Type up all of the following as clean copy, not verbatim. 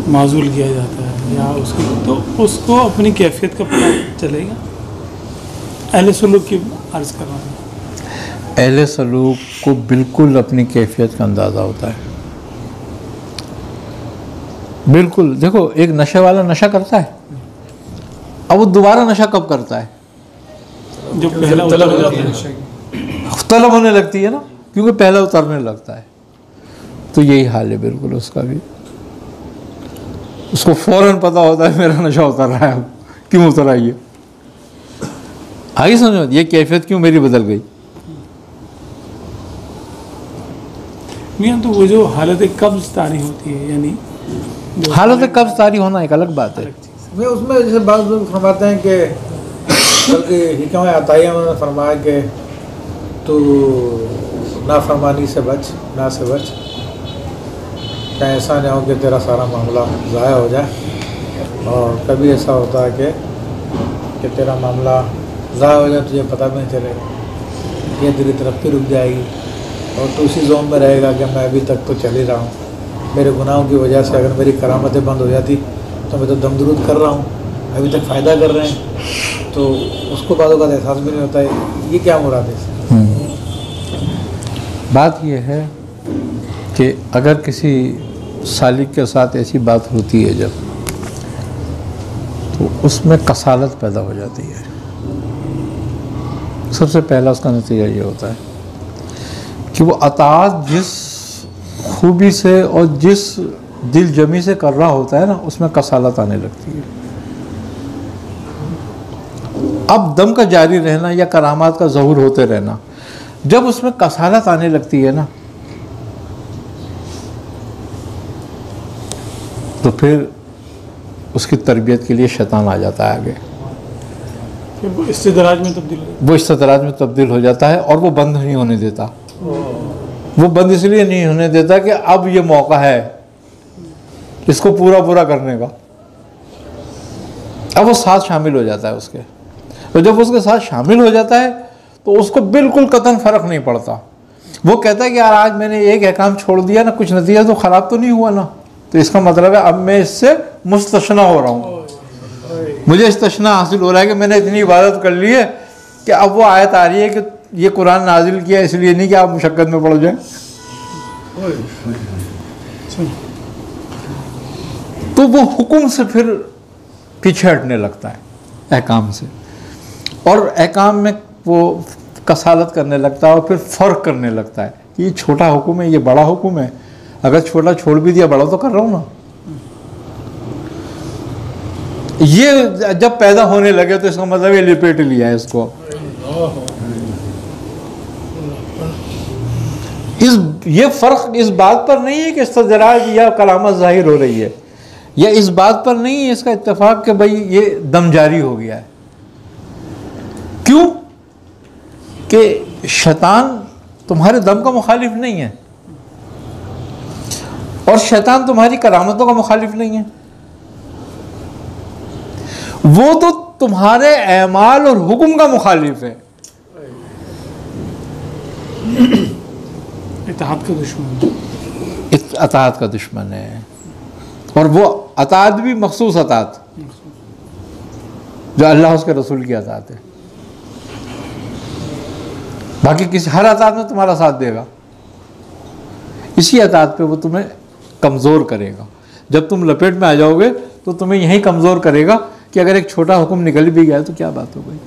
माजूल किया जाता है या उसकी, तो उसको अपनी कैफियत का पता चलेगा। अहले सलूक की अर्ज़ कर रहा हूँ। अहले सलूक को बिल्कुल अपनी कैफियत का अंदाज़ा होता है, बिल्कुल। देखो, एक नशे वाला नशा करता है, अब वो दोबारा नशा कब करता है? जो पहला तलब होने लगती है ना, क्योंकि पहला उतरने लगता है। तो यही हाल है बिल्कुल उसका भी। उसको फौरन पता होता है मेरा नशा उतर रहा है, अब क्यों उतर रहा है ये, आगे समझो ये कैफियत क्यों मेरी बदल गई। मियाँ, तो वो जो हालत कब्ज़ तारी होती है, यानी हालत कब्ज़ तारी होना एक अलग बात है। मैं उसमें जैसे बात लोग फरमाते हैं कि बल्कि हिकम अताइया में फरमाया कि तू नाफरमानी से बच, ना से बच, क्या ऐसा नहीं हो कि तेरा सारा मामला ज़ाया हो जाए। और कभी ऐसा होता है कि तेरा मामला ज़ाया हो जाए, तुझे पता भी नहीं चलेगा, ये तेरी तरक्की रुक जाएगी और तू उसी जोन में रहेगा कि मैं अभी तक तो चल ही रहा हूँ, मेरे गुनाहों की वजह से अगर मेरी करामतें बंद हो जाती तो मैं तो दमदरूद कर रहा हूँ, अभी तक फ़ायदा कर रहे हैं, तो उसको बातों का एहसास भी नहीं होता है। ये क्या मुराद है? बात यह है कि अगर किसी सालिक के साथ ऐसी बात होती है जब, तो उसमें कसालत पैदा हो जाती है। सबसे पहला उसका नतीजा ये होता है कि वो अताअत जिस खूबी से और जिस दिल जमी से कर रहा होता है ना, उसमें कसालत आने लगती है। अब दम का जारी रहना या करामात का ज़हूर होते रहना, जब उसमें कसालत आने लगती है ना, तो फिर उसकी तरबियत के लिए शैतान आ जाता है आगे, फिर वो इस्तिदराज में तब्दील हो जाता है और वो बंद नहीं होने देता। वो बंद इसलिए नहीं होने देता कि अब ये मौका है इसको पूरा करने का। अब वो साथ शामिल हो जाता है उसके, और जब उसके साथ शामिल हो जाता है तो उसको बिल्कुल कतन फ़र्क नहीं पड़ता। वो कहता है कि यार आज मैंने एक अहकाम छोड़ दिया ना, कुछ नतीजा तो ख़राब तो नहीं हुआ ना, तो इसका मतलब है अब मैं इससे मुस्तशना हो रहा हूँ, मुझे इस्तशना हासिल हो रहा है कि मैंने इतनी इबादत कर ली है कि अब वो आयत आ रही है कि ये कुरान नाजिल किया इसलिए नहीं कि आप मुशक्क़त में पड़ जाए। तो वो हुक्म से फिर पीछे हटने लगता है, अहकाम से, और अहकाम में वो कसालत करने लगता है और फिर फ़र्क करने लगता है कि ये छोटा हुक्म है, ये बड़ा हुक्म है, अगर छोटा छोड़ भी दिया बड़ा तो कर रहा हूँ ना। ये जब पैदा होने लगे तो इसका मतलब ये लिपेट लिया है इसको। ये फ़र्क इस बात पर नहीं है कि इस्तदराज या कलामत ज़ाहिर हो रही है, या इस बात पर नहीं है इसका इत्तेफाक कि भाई ये दम जारी हो गया है। क्यों? कि शैतान तुम्हारे दम का मुखालिफ नहीं है और शैतान तुम्हारी करामतों का मुखालिफ नहीं है, वो तो तुम्हारे एमाल और हुक्म का मुखालिफ है, इत्तेहाद का दुश्मन, अताअत का दुश्मन है। और वो अताअत भी मखसूस अताअत जो अल्लाह उसके रसूल की अताअत है, बाकी किसी हर अताअत में तुम्हारा साथ देगा, इसी अताअत पे वो तुम्हें कमज़ोर करेगा। जब तुम लपेट में आ जाओगे तो तुम्हें यही कमज़ोर करेगा कि अगर एक छोटा हुक्म निकल भी गया तो क्या बात हो गई,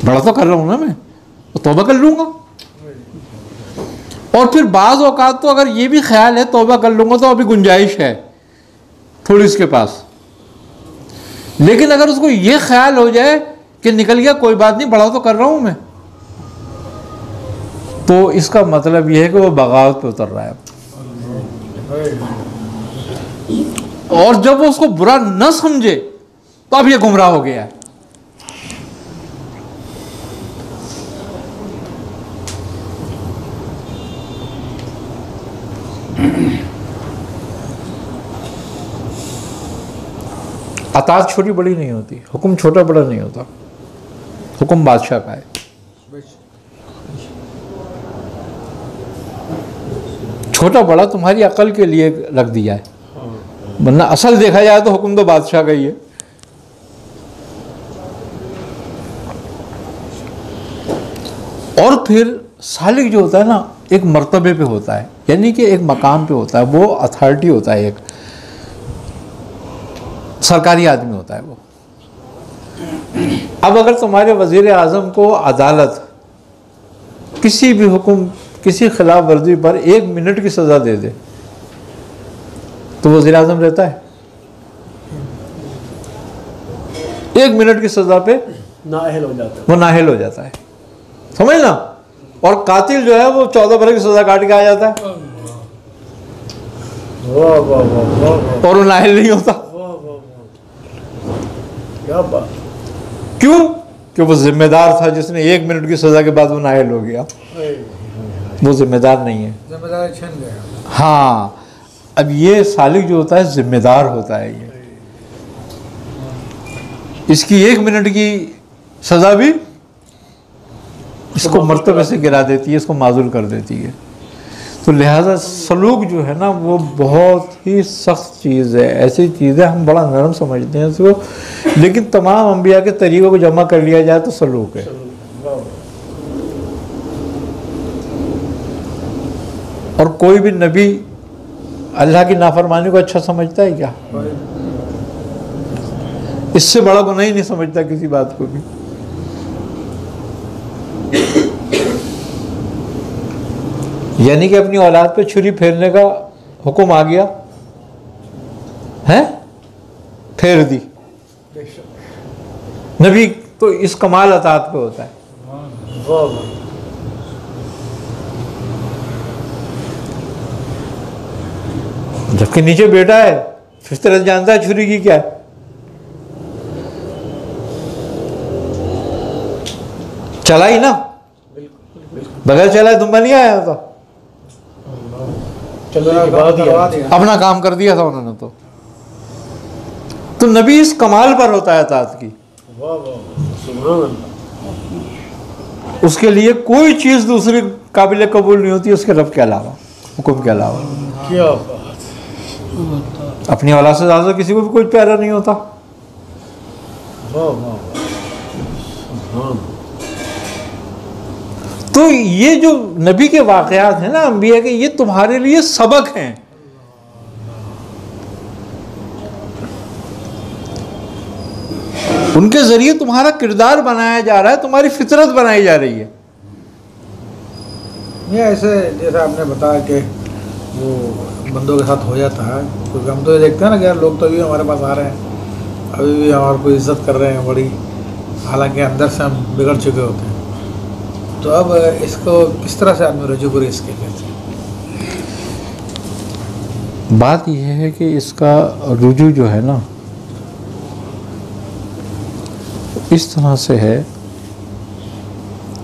बड़ा तो कर रहा हूँ ना मैं, तो तौबा कर लूँगा। और फिर बाज़ औक़ात तो अगर ये भी ख्याल है तौबा कर लूँगा तो अभी गुंजाइश है थोड़ी इसके पास, लेकिन अगर उसको ये ख्याल हो जाए कि निकल गया कोई बात नहीं, बड़ा तो कर रहा हूँ मैं, तो इसका मतलब यह है कि वो बगावत पे उतर रहा है। और जब वो उसको बुरा न समझे तो अब ये गुमराह हो गया है। अताअत छोटी बड़ी नहीं होती, हुक्म छोटा बड़ा नहीं होता, हुक्म बादशाह का है। छोटा बड़ा तुम्हारी अकल के लिए रख दिया है, वरना असल देखा जाए तो हुक्म तो बादशाह का ही है। और फिर सालिक जो होता है ना, एक मर्तबे पे होता है, यानी कि एक मकाम पे होता है, वो अथॉरिटी होता है, एक सरकारी आदमी होता है वो। अब अगर तुम्हारे वजीर आज़म को अदालत किसी भी हुक्म, किसी खिलाफ वर्जी पर 1 मिनट की सज़ा दे दे तो वजीर आज़म रहता है? 1 मिनट की सज़ा पे नाअहल हो जाता है, वो नाअहल हो जाता है, समझ ना। और कातिल जो है वो 14 बरस की सज़ा काट के आ जाता है वाह वाह वाह वाह और वो नाअहल नहीं होता। वाह वाह, क्या बात। क्यों? कि वो जिम्मेदार था जिसने 1 मिनट की सज़ा के बाद वो नाअहल हो गया, वो जिम्मेदार नहीं है। जिम्मेदारी छिन गया। हाँ, अब ये सालिक जो होता है जिम्मेदार होता है, ये इसकी 1 मिनट की सज़ा भी इसको मर्तबे से गिरा देती है, इसको माजूल कर देती है। तो लिहाजा सलूक जो है ना वो बहुत ही सख्त चीज़ है। ऐसी चीज़ है हम बड़ा नरम समझते हैं इसको, लेकिन तमाम अंबिया के तरीक़ों को जमा कर लिया जाए तो सलूक है। और कोई भी नबी अल्लाह की नाफरमानी को अच्छा समझता है क्या? इससे बड़ा गुनाह ही नहीं समझता किसी बात को भी। यानी कि अपनी औलाद पे छुरी फेरने का हुक्म आ गया है, फेर दी। नबी तो इस कमाल अतात पे होता है। जबकि नीचे बेटा है, फितरत जानता है छुरी की क्या है। चलाई ना, बगैर चलाए दुम्बा नहीं आया था, अपना काम कर दिया था उन्होंने। तो नबी इस कमाल पर होता है अतात की, उसके लिए कोई चीज दूसरी काबिल कबूल नहीं होती उसके रब के अलावा, हुक्म के अलावा। क्या बात। अपनी औलाद से ज्यादा किसी को भी कोई प्यारा नहीं होता। तो ये जो नबी के वाकयात हैं ना अंबिया के, ये तुम्हारे लिए सबक हैं। उनके जरिए तुम्हारा किरदार बनाया जा रहा है, तुम्हारी फितरत बनाई जा रही है। ये ऐसे जैसे आपने बताया कि वो बंदों के साथ हो जाता है, क्योंकि हम तो ये देखते हैं ना कि यार लोग तो अभी हमारे पास आ रहे हैं, अभी भी हमारे को इज्जत कर रहे हैं बड़ी, हालांकि अंदर से हम बिगड़ चुके होते हैं। तो अब इसको किस तरह से आदमी रजू करे इसके लिए? बात यह है कि इसका रुजू जो है ना इस तरह से है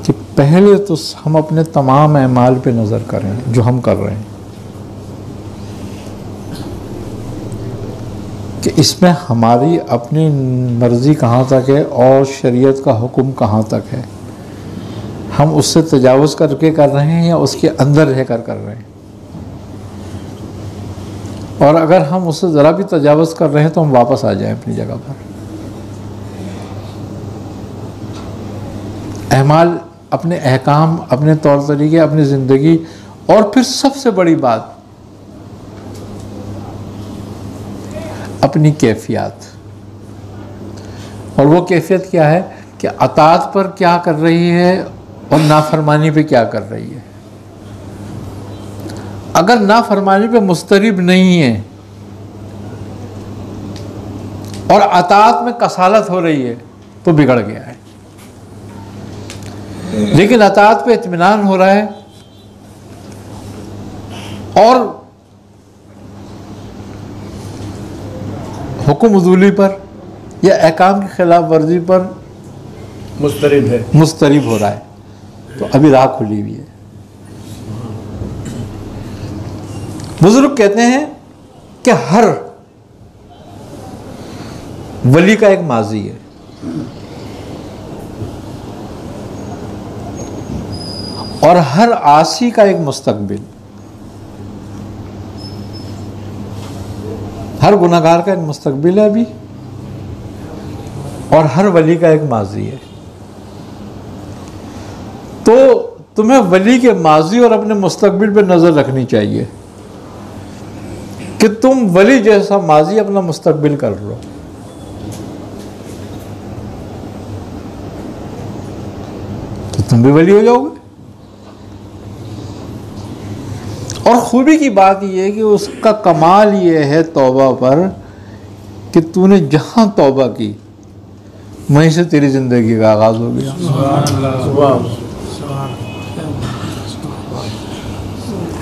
कि पहले तो हम अपने तमाम अमाल पे नज़र करें जो हम कर रहे हैं, कि इसमें हमारी अपनी मर्ज़ी कहाँ तक है और शरीयत का हुक्म कहाँ तक है। हम उससे तजावुज़ करके कर रहे हैं या उसके अंदर रहकर कर रहे हैं। और अगर हम उससे ज़रा भी तजावुज़ कर रहे हैं तो हम वापस आ जाएं अपनी जगह पर। अहमाल, अपने अहकाम, अपने तौर तरीके, अपनी ज़िंदगी, और फिर सबसे बड़ी बात अपनी कैफियत। और वो कैफियत क्या है कि अताअत पर क्या कर रही है और नाफरमानी पे क्या कर रही है। अगर नाफरमानी पे मुस्तरिब नहीं है और अताअत में कसालत हो रही है तो बिगड़ गया है। लेकिन अताअत पे इत्मीनान हो रहा है और हुक्म उज़ूली पर या अहकाम की खिलाफ वर्जी पर मुस्तरिब हो रहा है, तो अभी राह खुली हुई है। बुजुर्ग कहते हैं कि हर वली का एक माजी है और हर आसी का एक मुस्तकबिल। हर गुनाहगार का एक मुस्तकबिल है अभी, और हर वली का एक माजी है। तो तुम्हें वली के माजी और अपने मुस्तकबिल पे नजर रखनी चाहिए कि तुम वली जैसा माजी अपना मुस्तकबिल कर लो। तो तुम भी वली हो जाओगे। और खूबी की बात यह है कि उसका कमाल ये है तौबा पर कि तूने जहां तौबा की वहीं से तेरी जिंदगी का आगाज हो गया।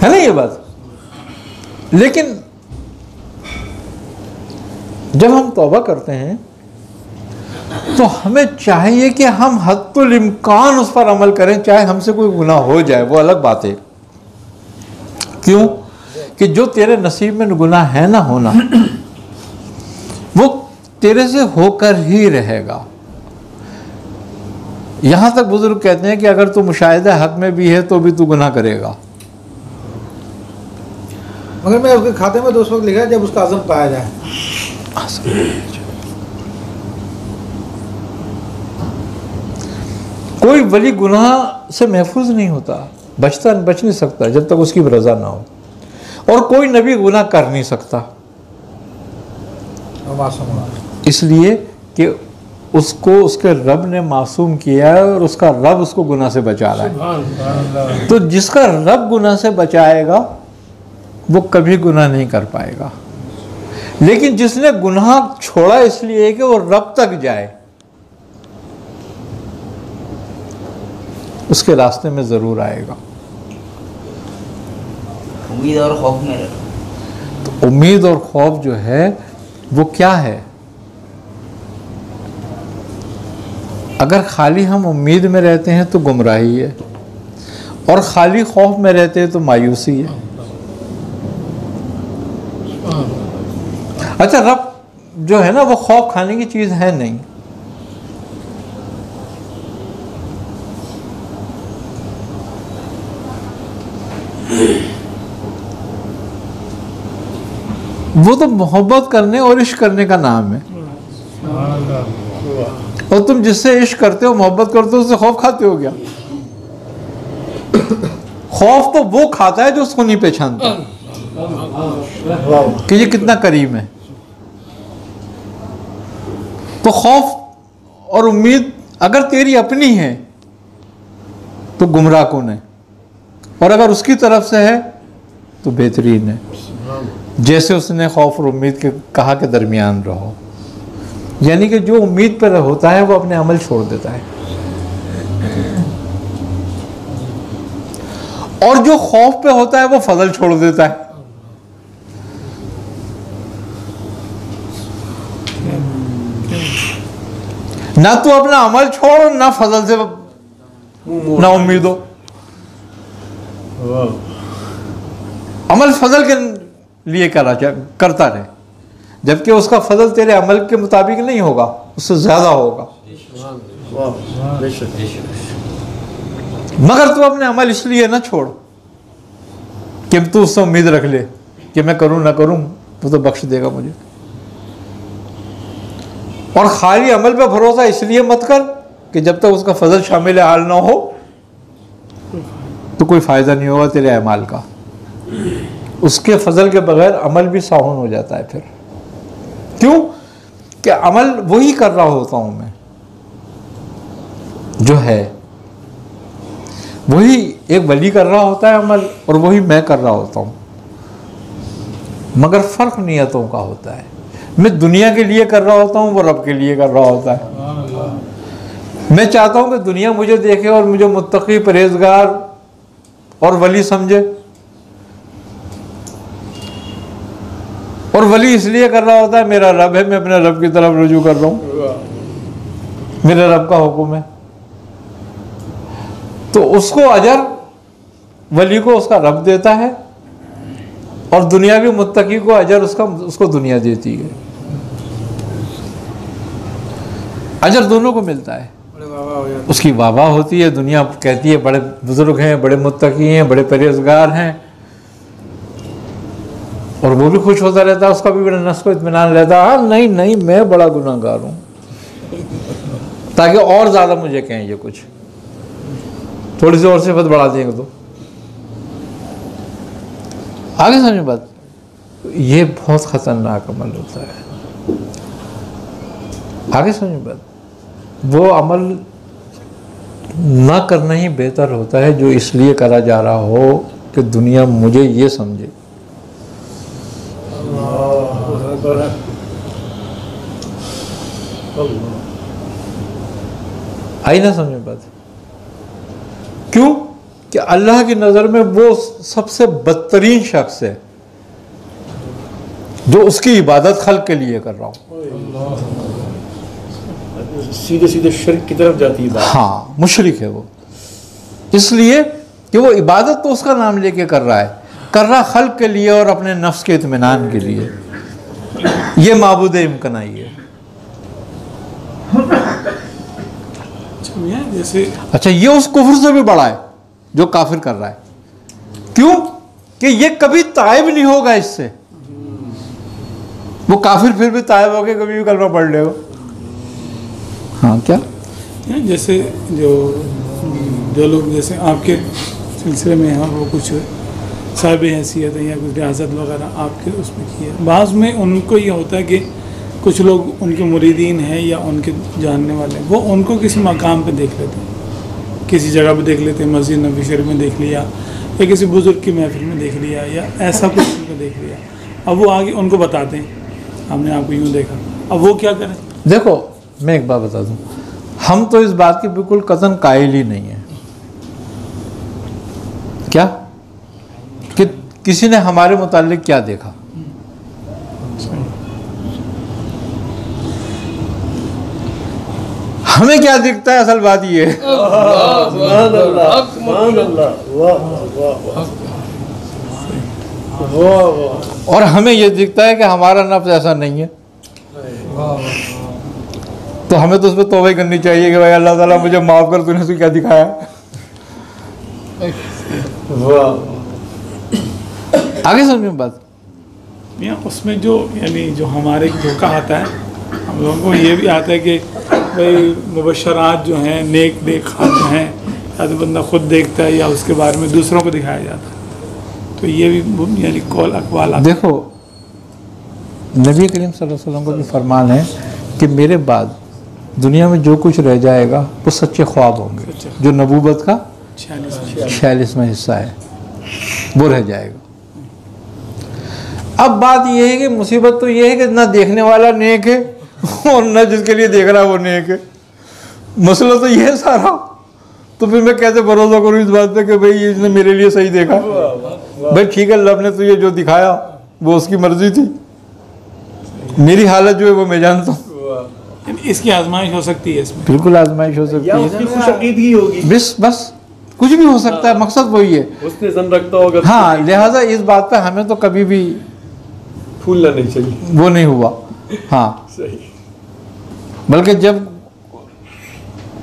है ना ये बात। लेकिन जब हम तौबा करते हैं तो हमें चाहिए कि हम हद्दुल इम्कान उस पर अमल करें, चाहे हमसे कोई गुनाह हो जाए, वो अलग बात है। क्यों? कि जो तेरे नसीब में गुनाह है ना होना, वो तेरे से होकर ही रहेगा। यहां तक बुजुर्ग कहते हैं कि अगर तू मुशाहिदा हक में भी है तो भी तू गुनाह करेगा। मगर मैं उसके खाते में तो उस वक्त लिखा है जब उसका आज़म पाया जाए। कोई वली गुनाह से महफूज नहीं होता, बच नहीं सकता जब तक उसकी रजा ना हो, और कोई नबी गुनाह कर नहीं सकता, इसलिए कि उसको उसके रब ने मासूम किया है और उसका रब उसको गुनाह से बचा रहा है। तो जिसका रब गुनाह से बचाएगा वो कभी गुनाह नहीं कर पाएगा। लेकिन जिसने गुनाह छोड़ा इसलिए कि वो रब तक जाए, उसके रास्ते में जरूर आएगा। उम्मीद और खौफ में रहो। तो उम्मीद और खौफ जो है वो क्या है? अगर खाली हम उम्मीद में रहते हैं तो गुमराही है, और खाली खौफ में रहते हैं तो मायूसी है। अच्छा, रब जो है ना वो खौफ खाने की चीज है नहीं। वो तो मोहब्बत करने और इश्क करने का नाम है। और तुम जिससे इश्क करते हो, मोहब्बत करते हो, उससे खौफ खाते हो क्या? खौफ तो वो खाता है जो उसको नहीं पहचानता कि ये कितना करीम है। तो खौफ और उम्मीद अगर तेरी अपनी है तो गुमराह कौन है, और अगर उसकी तरफ से है तो बेहतरीन है। जैसे उसने खौफ और उम्मीद के कहा के दरमियान रहो, यानी कि जो उम्मीद पर होता है वो अपने अमल छोड़ देता है, और जो खौफ पे होता है वो फजल छोड़ देता है। ना तो अपना अमल छोड़, ना फजल से ना उम्मीद हो। अमल फजल के लिए करता रहे, जबकि उसका फजल तेरे अमल के मुताबिक नहीं होगा, उससे ज्यादा होगा। मगर तू अपने अमल इसलिए ना छोड़ कि तू उससे उम्मीद रख ले कि मैं करूं ना करूं वो तो बख्श देगा मुझे। और खाली अमल पे भरोसा इसलिए मत कर कि जब तक उसका फजल शामिल हाल ना हो तो कोई फायदा नहीं होगा तेरे अमाल का। उसके फजल के बगैर अमल भी साहुन हो जाता है। फिर क्यों? कि अमल वही कर रहा होता हूं मैं, जो है वही एक वली कर रहा होता है अमल, और वही मैं कर रहा होता हूं, मगर फर्क नियतों का होता है। मैं दुनिया के लिए कर रहा होता हूं, वो रब के लिए कर रहा होता है। मैं चाहता हूं कि दुनिया मुझे देखे और मुझे मुत्तकी, परहेजगार और वली समझे, और वली इसलिए कर रहा होता है मेरा रब है, मैं अपने रब की तरफ रुजू कर रहा हूं, मेरे रब का हुक्म है। तो उसको अजर वली को उसका रब देता है, और दुनियावी मुत्तकी को अजर उसको दुनिया देती है। अजर दोनों को मिलता है, उसकी वाह होती है, दुनिया कहती है बड़े बुजुर्ग हैं, बड़े मुत्तकी हैं, बड़े परहेजगार हैं, और वो भी खुश होता रहता है, उसका भी बड़ा नफ्स को इत्मीनान रहता है, हाँ नहीं नहीं मैं बड़ा गुनाहगार हूँ, ताकि और ज़्यादा मुझे कहें ये कुछ, थोड़ी सी और सिफत बढ़ा देंगे तो आगे समझ बात। ये बहुत ख़तरनाक अमल होता है। आगे समझ बात, वो अमल ना करना ही बेहतर होता है जो इसलिए करा जा रहा हो कि दुनिया मुझे ये समझे। आई ना समझ बात, क्यों कि अल्लाह की नज़र में वो सबसे बदतरीन शख्स है जो उसकी इबादत खल्क के लिए कर रहा हूँ। सीधे सीधे शिर्क की तरफ जाती है बात। हाँ, मुशरिक है वो, इसलिए कि वो इबादत तो उसका नाम लेके कर रहा है, कर रहा खल्क के लिए और अपने नफ्स के इत्मीनान के लिए। ये माबूद इम्कनाई है। जैसे अच्छा, ये उस कुफ्र से भी बड़ा है जो काफिर कर रहा है, क्यों कि ये कभी ताइब नहीं होगा इससे। वो काफिर फिर भी ताइब होके कभी भी कलमा पढ़ लेगा। हाँ, क्या जैसे जो लोग जैसे आपके सिलसिले में हैं, वो कुछ साहिब हैसियत है या कुछ रियासत वगैरह आपके उसमें की है, बाज़ में उनको ये होता है कि कुछ लोग उनके मुरीदीन हैं या उनके जानने वाले हैं, वो उनको किसी मकाम पे देख लेते हैं, किसी जगह पे देख लेते हैं, मस्जिद नबी शरीफ में देख लिया या किसी बुज़ुर्ग की महफिल में देख लिया या ऐसा कुछ उनको देख लिया। अब वो आगे उनको बताते हैं हमने आपको यूँ देखा, अब वो क्या करें? देखो, मैं एक बात बता दूं, हम तो इस बात की बिल्कुल कतन कायल ही नहीं है क्या कि किसी ने हमारे मुतालिक क्या देखा। हमें क्या दिखता है, असल बात ये है। और हमें ये दिखता है कि हमारा नफ्स ऐसा नहीं है, तो हमें तो उस पर तौबा ही करनी चाहिए कि भाई अल्लाह ताला मुझे माफ़ कर, तूने उसको क्या दिखाया। आगे समझ में बात। या उसमें जो यानी जो हमारे धोखा आता है, हम लोगों को ये भी आता है कि भाई मुबशरात जो हैं, नेक देखा जो हैं, या तो बंदा खुद देखता है या उसके बारे में दूसरों को दिखाया जाता है, तो ये भी यानी कौल अकवाल। देखो, नबी करीम सल्लल्लाहु अलैहि वसल्लम का भी फरमान है कि मेरे बाद दुनिया में जो कुछ रह जाएगा वो सच्चे ख्वाब होंगे, जो नबूवत का 46वां हिस्सा है वो रह जाएगा। अब बात यह है कि मुसीबत तो यह है कि ना देखने वाला नेक है और न जिसके लिए देख रहा है वो नेक है। मसला तो यह है सारा। तो फिर मैं कैसे भरोसा करूँ इस बात पे कि भाई ये इसने मेरे लिए सही देखा। भाई ठीक है, अल्लाह ने तुझे जो दिखाया वो उसकी मर्जी थी, मेरी हालत जो है वो मैं जानता हूँ। इसकी आजमाइश हो सकती है इसमें, बिल्कुल आजमाइश हो सकती है, खुशअकीदगी होगी, बस कुछ भी हो सकता है, मकसद वही है, उसने जन रखता होगा। हाँ, लिहाजा इस बात पे हमें तो कभी भी फूलना नहीं चाहिए, वो नहीं हुआ। हाँ, सही। बल्कि जब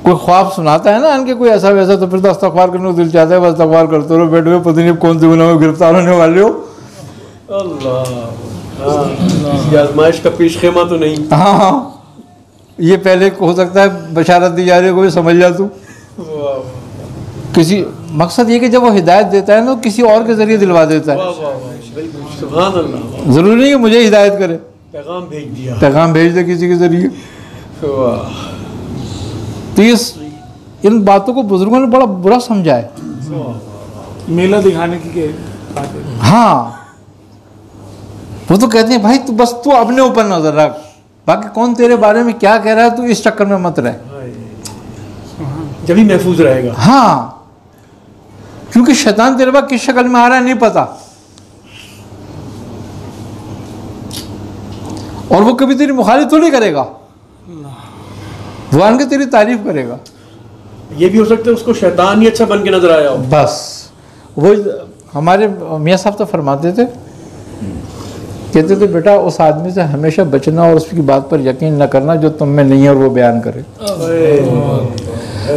कोई ख्वाब सुनाता है ना इनके कोई ऐसा वैसा, तो फिर तो इस्तग़फ़ार करने को दिल चाहता है, बस इस्तग़फ़ार करते रहो, बैठे हुए पता नहीं कौन से गुनाह में गिरफ्तार होने वाले हो। अल्लाह, आजमाइश का पेश खेमा तो नहीं। हाँ, ये पहले हो सकता है बशारत दी जा रही है, कोई समझ जा तू किसी मकसद ये कि जब वो हिदायत देता है ना, किसी और के जरिए दिलवा देता है। सुभान अल्लाह, जरूरी नहीं कि मुझे हिदायत करे, पैगाम भेज दिया, पैगाम भेज दे किसी के जरिए। तो ये इन बातों को बुजुर्गों ने बड़ा बुरा समझा है, मेला दिखाने की बात है। हाँ, वो तो कहते हैं भाई तू बस तू अपने ऊपर नजर रख, बाकी कौन तेरे बारे में क्या कह रहा है तू इस चक्कर में मत रह, जब ही महफूज रहेगा। हाँ, क्योंकि शैतान तेरे पास किस शक्ल में आ रहा है नहीं पता, और वो कभी तेरी मुखालिफ थोड़ी करेगा, वो आन के तेरी तारीफ करेगा। ये भी हो सकता है उसको शैतान ही अच्छा बन के नजर आया हो। बस वो हमारे मियाँ साहब तो फरमाते थे, कहते थे बेटा उस आदमी से हमेशा बचना और उसकी बात पर यकीन न करना जो तुम में नहीं है और वो बयान करे।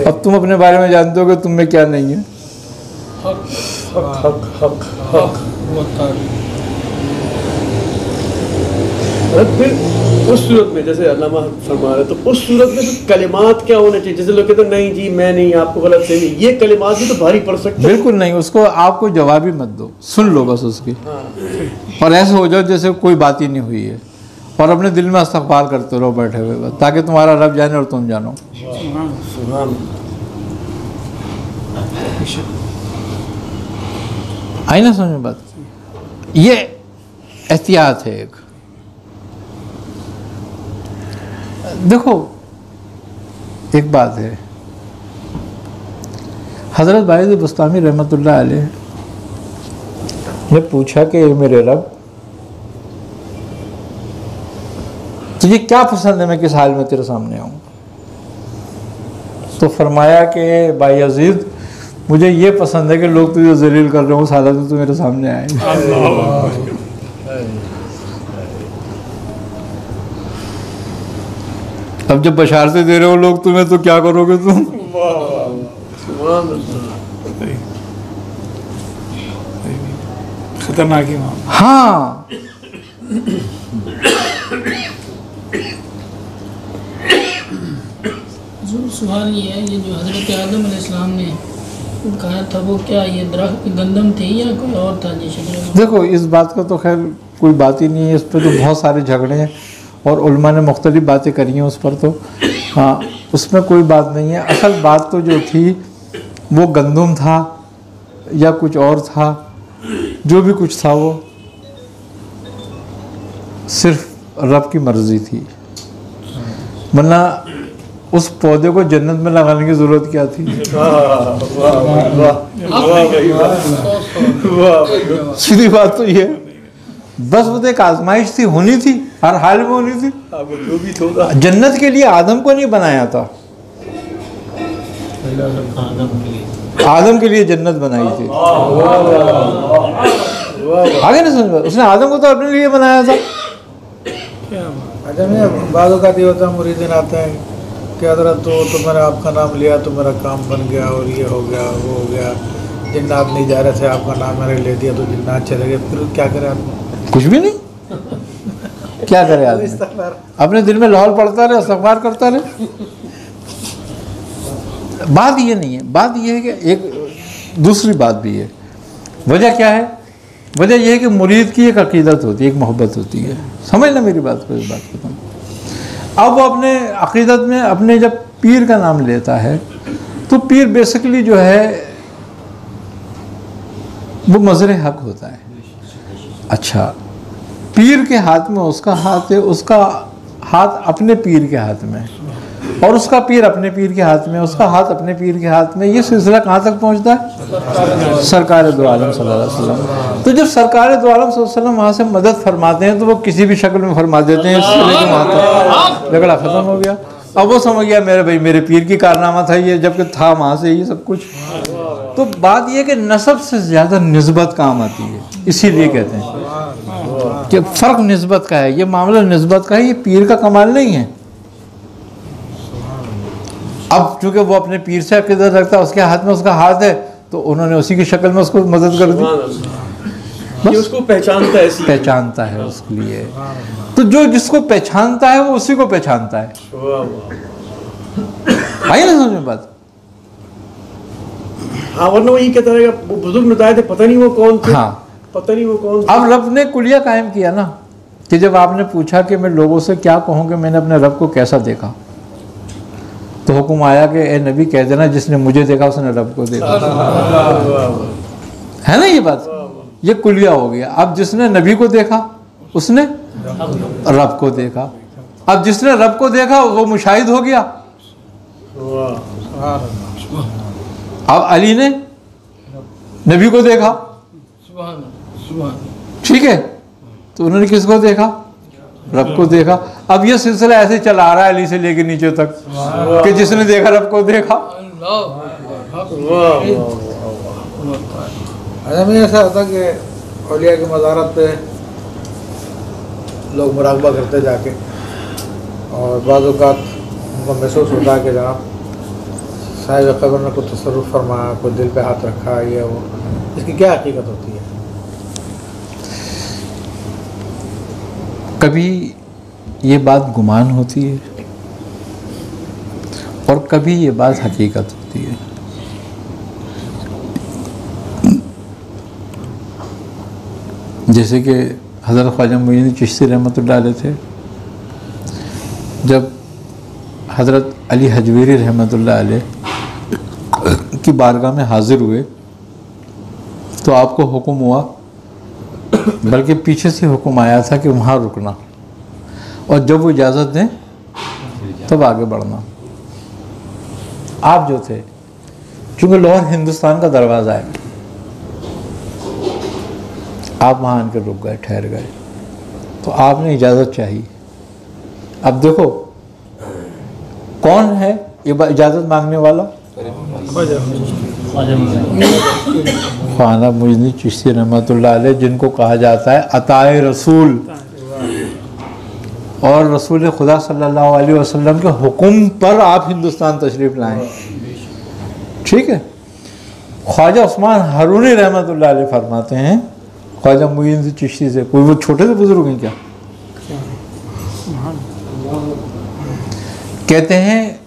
अब तुम अपने बारे में जानते हो कि तुम में क्या नहीं है। फिर उस सूरत में जैसे अल्लामा फरमा रहे, तो उस सूरत में फिर कलिमात क्या होने चाहिए? जैसे लोग कहते हैं नहीं जी मैं नहीं, आपको गलत फहमी, ये कलिमात भी तो भारी पड़ सकते हैं। बिल्कुल नहीं, उसको आपको जवाब ही मत दो, सुन लो बस उसकी, और ऐसे हो जाओ जैसे कोई बात ही नहीं हुई है, और अपने दिल में इस्तग़फ़ार करते रहो बैठे हुए बस, ताकि तुम्हारा रब जाने और तुम जानो। आई ना समझ में बात? ये एहतियात है एक। देखो एक बात है, हज़रत बायज़ बुस्तामी रहमतुल्लाह अलैह ने पूछा कि मेरे रब तुझे क्या पसंद है, मैं किस हाल में तेरे सामने आऊँ? तो फरमाया कि बायज़ीद मुझे ये पसंद है कि लोग तुझे ज़लील कर रहे हो, उस हालत में तू मेरे सामने आए। अब जब बशारतें दे रहे हो लोग तुम्हें, तो क्या करोगे तुम? खतरनाक ही मामला। हाँ, जो सवाल ये है, ये जो हज़रत आदम अलैहिस्सलाम ने कहा था वो क्या ये दरख्त गंदम थी या कोई और था? जी देखो इस बात का तो खैर कोई बात ही नहीं है, इस पर तो बहुत सारे झगड़े हैं और उलमा ने मुख्तलिफ बातें करी हैं उस पर, तो हाँ उसमें कोई बात नहीं है। असल बात तो जो थी वो गंदम था या कुछ और था, जो भी कुछ था वो सिर्फ रब की मर्ज़ी थी, वरना उस पौधे को जन्नत में लगाने की ज़रूरत क्या थी? सीधी बात तो ये, बस वो एक आजमाइश थी, होनी थी, हर हाल में होनी थी। जो भी था जन्नत के लिए आदम को नहीं बनाया था, आदम के लिए जन्नत बनाई थी। आगे नहीं समझ, उसने आदम को तो अपने लिए बनाया था। अच्छा मैं बाज़ औक़ात ये होता है, मुरीदीन आते हैं कि हज़रत तो मैंने आपका नाम लिया तो मेरा काम बन गया और ये हो गया वो हो गया, जिन्नात नहीं जा रहे थे आपका नाम मैंने ले दिया तो जिन्नात चले गए, फिर क्या करें आदमी? कुछ भी नहीं, क्या करे आदमी? अपने दिल में लाहौल पड़ता रहे, इस्तग़फ़ार करता रहे। बात ये नहीं है, बात ये है कि एक दूसरी बात भी है। वजह क्या है? वजह यह है कि मुरीद की एक अक़ीदत होती है, एक मोहब्बत होती है। समझ ना मेरी बात को, इस बात को तुम। अब वो अपने अक़ीदत में अपने जब पीर का नाम लेता है तो पीर बेसिकली जो है वो मज़र हक़ होता है। अच्छा, पीर के हाथ में उसका हाथ है, उसका हाथ अपने पीर के हाथ में, और उसका पीर अपने पीर के हाथ में, उसका हाथ अपने पीर के हाथ में। ये सिलसिला कहाँ तक पहुँचता है? सरकार दो आलम सल्लल्लाहु अलैहि वसल्लम। तो जब सरकार दो आलम सल्लल्लाहु अलैहि वसल्लम वहाँ से मदद फरमाते हैं तो वो किसी भी शक्ल में फरमा देते हैं, इससे लेकर वहाँ तक झगड़ा ख़त्म हो गया। अब वो समझ गया मेरे भाई मेरे पीर की कारनामा था ये, जबकि था वहाँ से ये सब कुछ। तो बात यह कि नसब से ज़्यादा निस्बत काम आती है, इसीलिए कहते हैं कि फ़र्क निस्बत का है, ये मामला निस्बत का है, ये पीर का कमाल नहीं है। अब चूँकि वो अपने पीर से अक़ीदत रखता है, उसके हाथ में उसका हाथ है, तो उन्होंने उसी की शक्ल में उसको मदद कर दी। ये उसको पहचानता है, पहचानता है उसके लिए। तो जो जिसको पहचानता है वो उसी को पहचानता है। आई ना समझ में बात? हाँ, वरना वो ये कहता रहेगा वो बुजुर्ग बताए थे, पता नहीं वो कौन थे। हाँ, पता नहीं वो कौन थे। अब रब ने कुलिया कायम किया ना कि जब आपने पूछा कि मैं लोगों से क्या कहूँ कि मैंने अपने रब को कैसा देखा, तो हुक्म आया कि ए नबी कह देना जिसने मुझे देखा उसने रब को देखा। है ना ये बात? ये कुलिया हो गया। अब जिसने नबी को देखा उसने रब को देखा। अब जिसने रब को देखा वो मुशाहिद हो गया। अब अली ने नबी को देखा, ठीक है, तो उन्होंने किसको देखा? रब को देखा। अब ये सिलसिला ऐसे चला आ रहा है अली से लेके नीचे तक कि जिसने देखा रब को देखा। अच्छा में ऐसा होता कि औलिया की मज़ारत पे लोग मुराकबा करते जाके, और बाज़ औक़ात उनको महसूस होता है कि जनाब साहिब क़ब्र ने कुछ तसर्रुफ़ फरमाया, कोई दिल पे हाथ रखा, ये वो, इसकी क्या हकीकत होती है? कभी ये बात गुमान होती है और कभी ये बात हकीकत होती है। जैसे कि हज़रत ख्वाजा मुईनुद्दीन चिश्ती रहमतुल्लाह अलैह थे, जब हज़रत अली हजवीरी रहमतुल्लाह अलैह की बारगाह में हाजिर हुए तो आपको हुक्म हुआ, बल्कि पीछे से हुक्म आया था कि वहाँ रुकना, और जब वो इजाज़त दें तब आगे बढ़ना। आप जो थे, चूँकि लाहौर हिंदुस्तान का दरवाज़ा है, आप वहाँ आकर रुक गए, ठहर गए, तो आपने इजाज़त चाहिए। अब देखो कौन है इजाज़त मांगने वाला? ख्वाजा मुईनुद्दीन चिश्ती रहमतुल्लाह अलैह, जिनको कहा जाता है अताए रसूल, और रसूल खुदा सल्लल्लाहु अलैहि वसल्लम के हुक्म पर आप हिंदुस्तान तशरीफ़ लाएँ। ठीक है। ख्वाजा उस्मान हारूनी रहमतुल्लाह अलैह फरमाते हैं ख्वाजा मुईनुद्दीन चिश्ती से, कोई वो छोटे से बुजुर्ग हैं क्या? कहते हैं,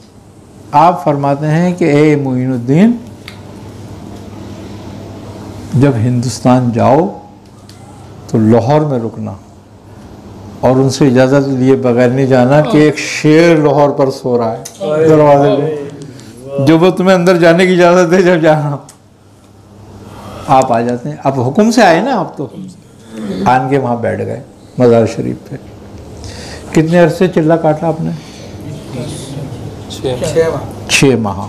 आप फरमाते हैं कि ए मुईनुद्दीन, जब हिंदुस्तान जाओ तो लाहौर में रुकना, और उनसे इजाज़त लिए बगैर नहीं जाना कि एक शेर लाहौर पर सो रहा है दरवाजे पे, जब वो तुम्हें अंदर जाने की इजाज़त दे जब जाना। आप आ जाते हैं, अब हुक्म से आए ना, आप तो आन के वहाँ बैठ गए मज़ार शरीफ पे। कितने अरसे चिल्ला काटा आपने? 6 माह।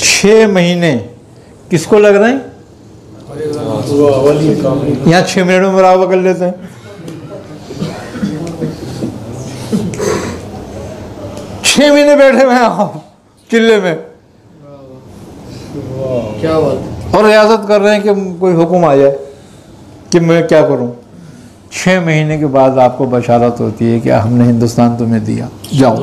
6 महीने किसको लग रहे हैं? यहाँ 6 मिनट में मुराकबा कर लेते हैं। 6 महीने बैठे हुए हैं आप किले में, क्या बात, और रियासत कर रहे हैं कि कोई हुक्म आ जाए कि मैं क्या करूं। 6 महीने के बाद आपको बशारत होती है कि हमने हिंदुस्तान तुम्हें दिया, जाओ।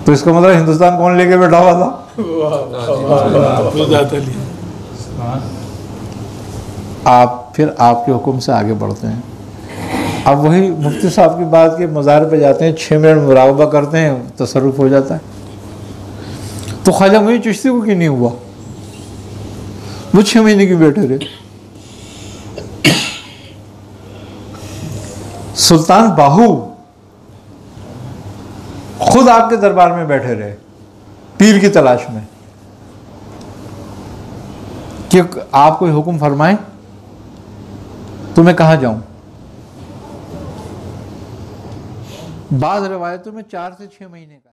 तो इसका मतलब हिंदुस्तान कौन लेके बैठा हुआ था? आप फिर आपके हुक्म से आगे बढ़ते हैं। अब वही मुफ्ती साहब की बात के मज़ार पे जाते हैं, 6 मिनट मुराकबा करते हैं, तसर्रुफ हो जाता है। तो ख्वाजा मुईनुद्दीन चिश्ती को क्यों नहीं हुआ? वो 6 महीने की बैठे रहे। सुल्तान बाहू खुद आपके दरबार में बैठे रहे पीर की तलाश में कि आप कोई हुक्म फरमाएं तो मैं कहाँ जाऊं। बाद रिवायतों में 4 से 6 महीने का